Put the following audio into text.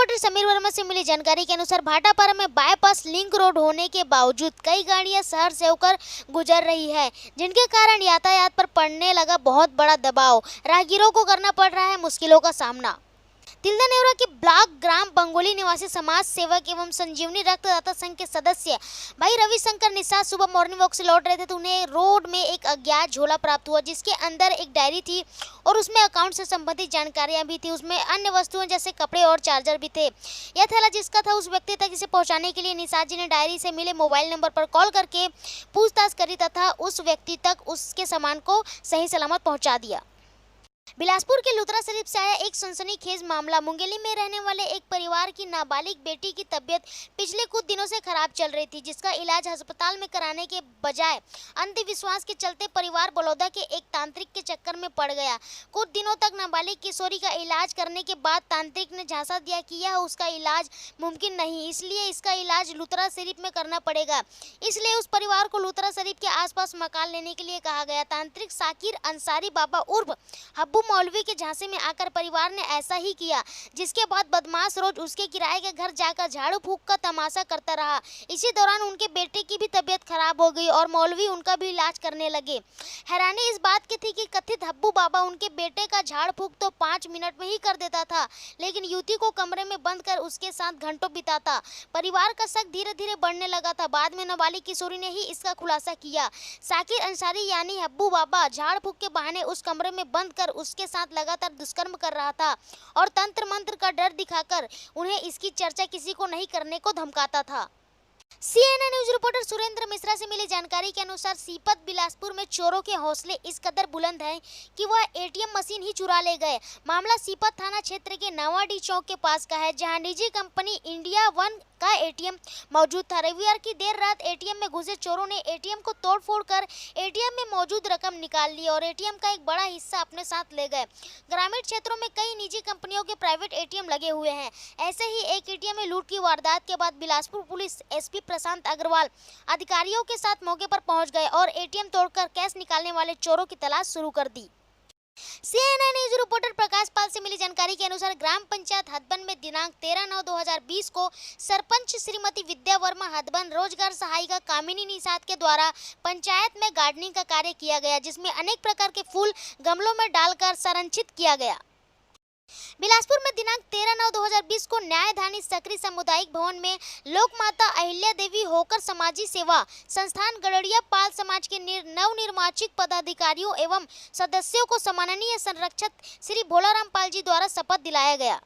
Reporter Sameer Verma से मिली जानकारी के अनुसार भाटापारा में बाईपास लिंक रोड होने के बावजूद कई गाड़ियां शहर से होकर गुजर रही है, जिनके कारण यातायात पर पड़ने लगा बहुत बड़ा दबाव। राहगीरों को करना पड़ रहा है मुश्किलों का सामना। तिल्दा नेवरा के ब्लॉक ग्राम बंगोली निवासी समाज सेवक एवं संजीवनी रक्तदाता संघ के सदस्य भाई रविशंकर निषाद सुबह मॉर्निंग वॉक से लौट रहे थे तो उन्हें रोड में एक अज्ञात झोला प्राप्त हुआ, जिसके अंदर एक डायरी थी और उसमें अकाउंट से संबंधित जानकारियां भी थी। उसमें अन्य वस्तुएं जैसे कपड़े और चार्जर भी थे। यह थैला जिसका था उस व्यक्ति तक इसे पहुंचाने के लिए निषाद जी ने डायरी से मिले मोबाइल नंबर पर कॉल करके पूछताछ करी तथा उस व्यक्ति तक उसके सामान को सही सलामत पहुँचा दिया। बिलासपुर के लुथरा शरीफ से आया एक सनसनीखेज मामला। मुंगेली में रहने वाले एक परिवार की नाबालिग बेटी की तबीयत पिछले कुछ दिनों से खराब चल रही थी, जिसका इलाज अस्पताल में कराने के बजाय अंधविश्वास के चलते परिवार बलौदा के एक तांत्रिक के चक्कर में पड़ गया। कुछ दिनों तक नाबालिग किशोरी का इलाज करने के बाद तांत्रिक ने झांसा दिया कि यह उसका इलाज मुमकिन नहीं, इसलिए इसका इलाज लुथरा शरीफ में करना पड़ेगा। इसलिए उस परिवार को लुथरा शरीफ के आसपास मकान लेने के लिए कहा गया। तांत्रिक साकिर अंसारी बाबा उर्फ हब्बू मौलवी के झांसे में आकर परिवार ने ऐसा ही किया, जिसके बाद बदमाश रोज उसके किराए के घर जाकर झाड़ू फूंक का तमाशा करता रहा। इसी दौरान उनके बेटे की भी तबीयत खराब हो गई और मौलवी उनका भी इलाज करने लगे। हैरानी इस बात की थी कि कथित हब्बू बाबा उनके बेटे का झाड़ फूंक तो 5 मिनट में ही कर देता था, लेकिन युवती को कमरे में बंद कर उसके साथ घंटों बिताता। परिवार का शक धीरे धीरे बढ़ने लगा था। बाद में नाबालिग किशोरी ने ही इसका खुलासा किया। साकिर अंसारी यानी हब्बू बाबा झाड़ फूंक के बहाने उस कमरे में बंद कर उसके साथ लगातार दुष्कर्म कर रहा था और तंत्र मंत्र का डर दिखाकर उन्हें इसकी चर्चा किसी को नहीं करने को धमकाता था। CNN news reporter Surendra Mishra से मिली जानकारी के अनुसार सीपत बिलासपुर में चोरों के हौसले इस कदर बुलंद हैं कि वह ATM मशीन ही चुरा ले गए। मामला सीपत थाना क्षेत्र के नावाडी चौक के पास का है, जहां निजी कंपनी इंडिया वन का ATM मौजूद था। रविवार की देर रात ATM में घुसे चोरों ने ATM को तोड़फोड़ कर ATM में मौजूद रकम निकाल ली और ATM का एक बड़ा हिस्सा अपने साथ ले गए। ग्रामीण क्षेत्रों में कई निजी कंपनियों के प्राइवेट ATM लगे हुए हैं। ऐसे ही एक ATM में लूट की वारदात के बाद बिलासपुर पुलिस SP प्रशांत अग्रवाल अधिकारियों के साथ मौके पर पहुंच गए और ATM तोड़कर कैश निकालने वाले चोरों की तलाश शुरू कर दी। CNN news reporter Prakash Pal से मिली जानकारी के अनुसार ग्राम पंचायत हथबन में दिनांक 13/9/2020 को सरपंच श्रीमती विद्या वर्मा हथबन रोजगार सहायिका कामिनी निषाद के द्वारा पंचायत में गार्डनिंग का कार्य किया गया, जिसमें अनेक प्रकार के फूल गमलों में डालकर संरक्षित किया गया। बिलासपुर में दिनांक 13/9/2020 को न्यायधानी सकरी सामुदायिक भवन में लोक माता अहिल्या देवी होकर समाजी सेवा संस्थान गड़ड़िया पाल समाज के नवनिर्वाचित पदाधिकारियों एवं सदस्यों को सम्माननीय संरक्षक श्री भोलाराम पाल जी द्वारा शपथ दिलाया गया।